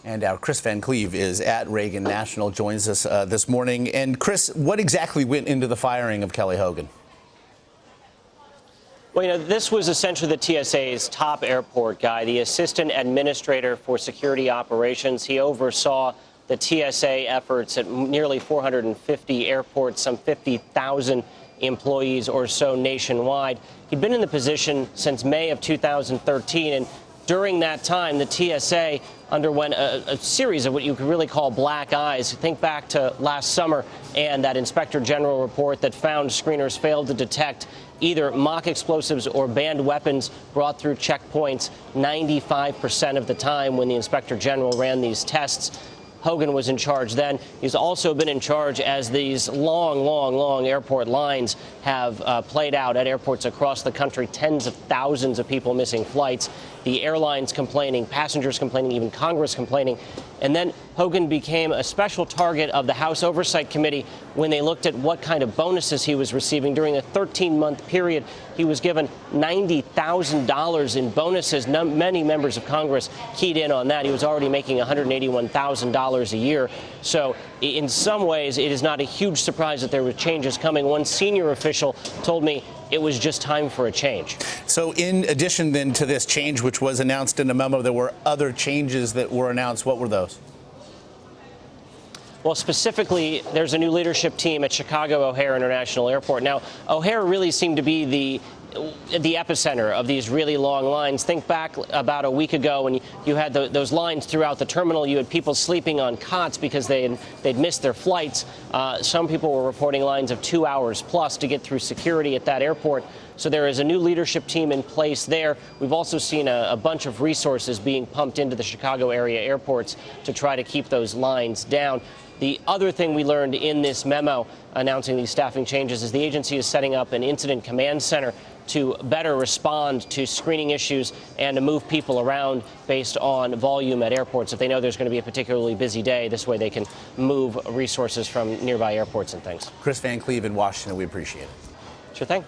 And our Kris Van Cleave is at Reagan National, joins us this morning. And Kris, what exactly went into the firing of Kelly Hogan? Well, this was essentially the TSA's top airport guy, the assistant administrator for security operations. He oversaw the TSA efforts at nearly 450 airports, some 50,000 employees or so nationwide. He'd been in the position since May of 2013, and during that time, the TSA underwent a series of what you could really call black eyes. Think back to last summer and that Inspector General report that found screeners failed to detect either mock explosives or banned weapons brought through checkpoints 95% of the time when the Inspector General ran these tests. Hogan was in charge then. He's also been in charge as these long airport lines have played out at airports across the country, tens of thousands of people missing flights, the airlines complaining, passengers complaining, even Congress complaining. And then Hogan became a special target of the House Oversight Committee when they looked at what kind of bonuses he was receiving. During a 13-month period, he was given $90,000 in bonuses. Many members of Congress keyed in on that. He was already making $181,000 a year. So in some ways, it is not a huge surprise that there were changes coming. One senior official told me it was just time for a change. So in addition then to this change, which was announced in a memo, there were other changes that were announced. What were those? Well, specifically, there's a new leadership team at Chicago O'Hare International Airport. Now, O'Hare really seemed to be the epicenter of these really long lines. Think back about a week ago when you had those lines throughout the terminal. You had people sleeping on cots because they'd missed their flights. Some people were reporting lines of 2 hours plus to get through security at that airport. So there is a new leadership team in place there. We've also seen a bunch of resources being pumped into the Chicago area airports to try to keep those lines down. The other thing we learned in this memo announcing these staffing changes is the agency is setting up an incident command center to better respond to screening issues and to move people around based on volume at airports. If they know there's going to be a particularly busy day, this way they can move resources from nearby airports and things. Kris Van Cleave in Washington, we appreciate it. Sure thing.